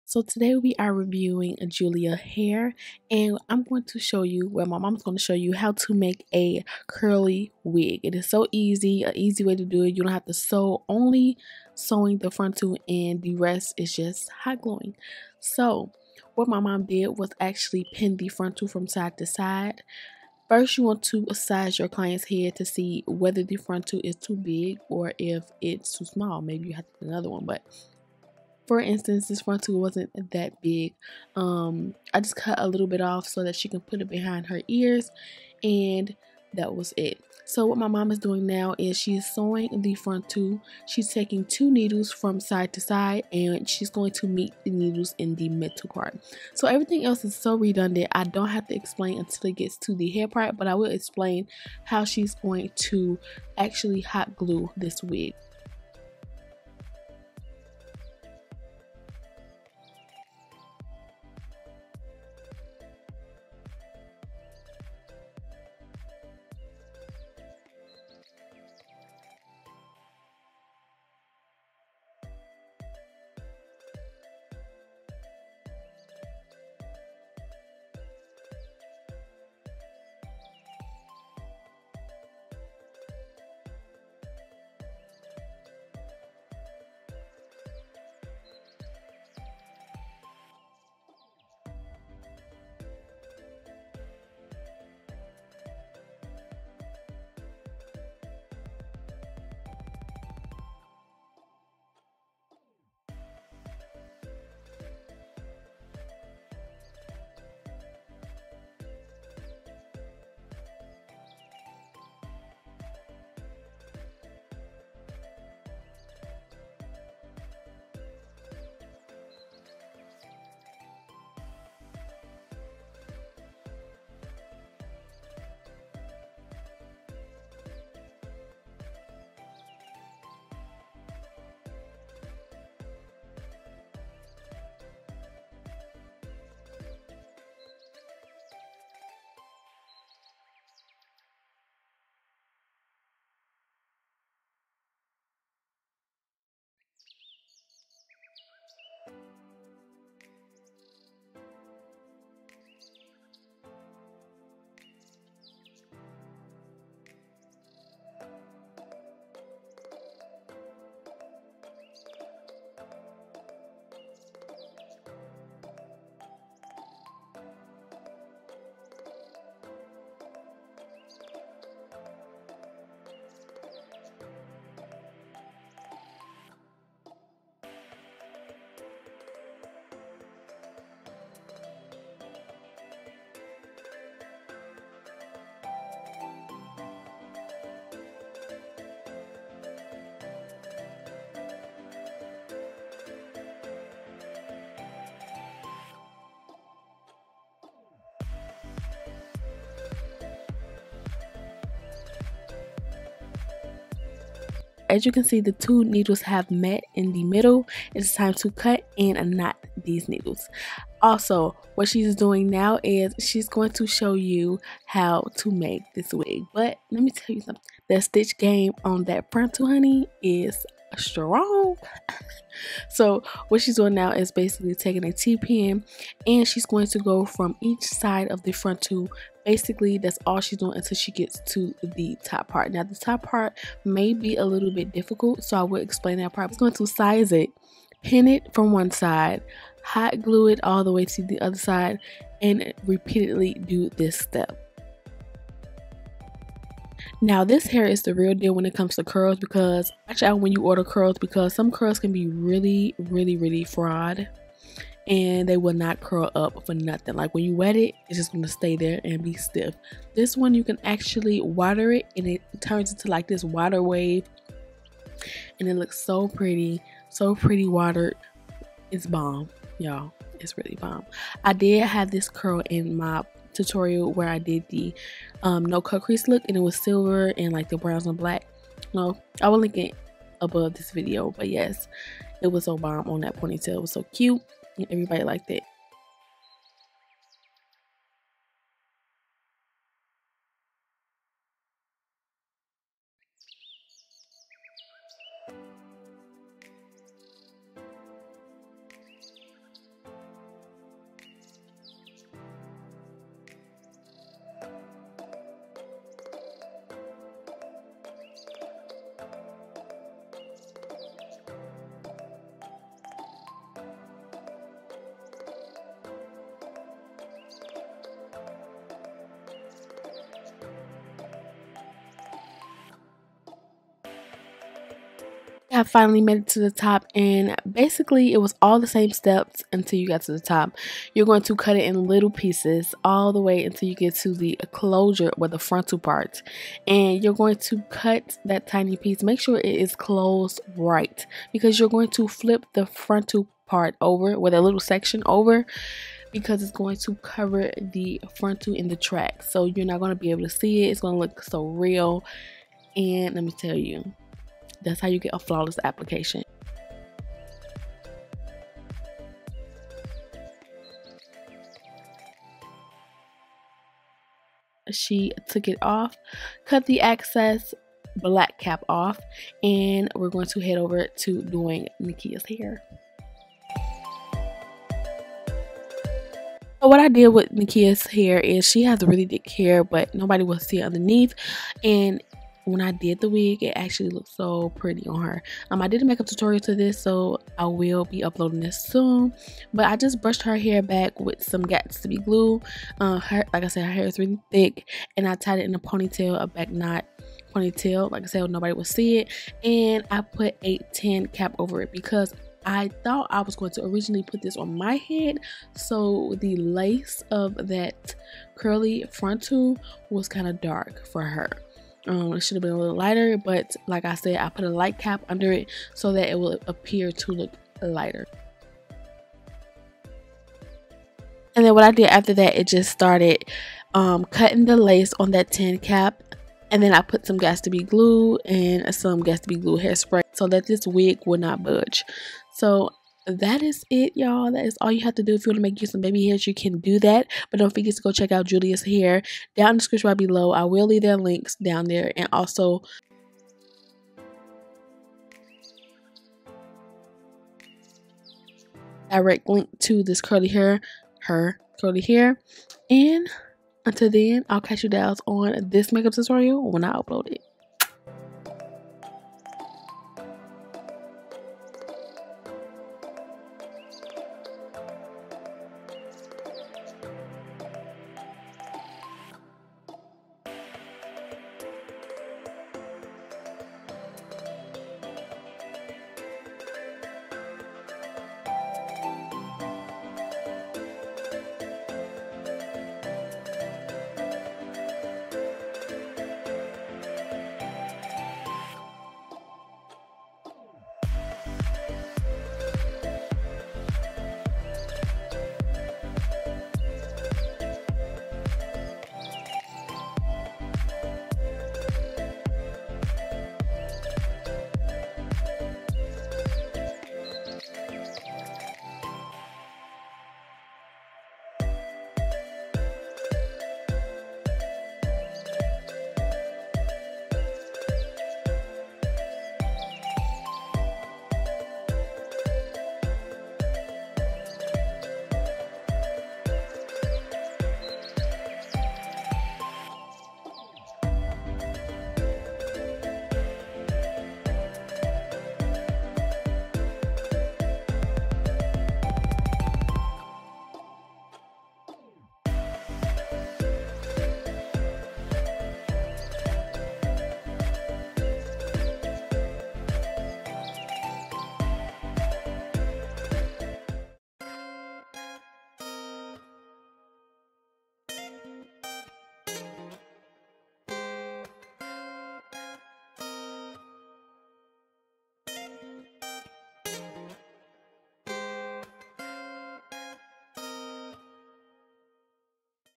So today we are reviewing a Julia hair, and I'm going to show you, well, my mom's going to show you how to make a curly wig. It is so easy, an easy way to do it. You don't have to sew, only sewing the frontal, and the rest is just hot gluing. So what my mom did was actually pin the frontal from side to side. First, you want to size your client's head to see whether the frontal is too big or if it's too small. Maybe you have to do another one, but for instance, this frontal wasn't that big. I just cut a little bit off so that she can put it behind her ears, and that was it. So what my mom is doing now is she is sewing the frontal. She's taking 2 needles from side to side, and she's going to meet the needles in the middle part. So everything else is so redundant. I don't have to explain until it gets to the hair part, but I will explain how she's going to actually hot glue this wig. As you can see, the 2 needles have met in the middle. It's time to cut and knot these needles. Also, what she's doing now is she's going to show you how to make this wig. But let me tell you something. The stitch game on that frontal, honey, is strong. So what she's doing now is basically taking a T-pin, and she's going to go from each side of the frontal. Basically, that's all she's doing until she gets to the top part. Now, the top part may be a little bit difficult, so I will explain that part. I'm going to size it, pin it from one side, hot glue it all the way to the other side, and repeatedly do this step. Now, this hair is the real deal when it comes to curls, because watch out when you order curls, because some curls can be really fraud, and they will not curl up for nothing. Like when you wet it, it's just going to stay there and be stiff. This one, you can actually water it, and it turns into like this water wave, and it looks so pretty watered. It's bomb, y'all. It's really bomb. I did have this curl in my tutorial where I did the no cut crease look, and it was silver and like the browns and black. No, I will link it above this video, but yes, it was so bomb on that ponytail. It was so cute, and everybody liked it. have finally made it to the top, and basically it was all the same steps until you got to the top. You're going to cut it in little pieces all the way until you get to the closure or the frontal part, and you're going to cut that tiny piece. Make sure it is closed right, because you're going to flip the frontal part over, with a little section over, because it's going to cover the frontal in the track, so you're not going to be able to see it. It's going to look so real, and let me tell you, that's how you get a flawless application. She took it off, cut the excess black cap off, and we're going to head over to doing Nikia's hair. So what I did with Nikia's hair is, she has really thick hair, but nobody will see it underneath, and when I did the wig, it actually looked so pretty on her. I did a makeup tutorial to this, so I will be uploading this soon. But I just brushed her hair back with some Gatsby glue. Like I said, her hair is really thick, and I tied it in a ponytail, a back knot ponytail. Like I said, nobody would see it, and I put a 10 cap over it because I thought I was going to originally put this on my head, so the lace of that curly frontal was kind of dark for her. It should have been a little lighter, but like I said, I put a light cap under it so that it will appear to look lighter. And then what I did after that, it just started cutting the lace on that 10 cap, and then I put some Gatsby glue and some Gatsby glue hairspray so that this wig would not budge. So that is it, y'all. That is all you have to do. If you want to make you some baby hairs, you can do that, but don't forget to go check out Julia's hair down in the description right below. I will leave their links down there, and also direct link to this curly hair, her curly hair. And until then, I'll catch you guys on this makeup tutorial when I upload it.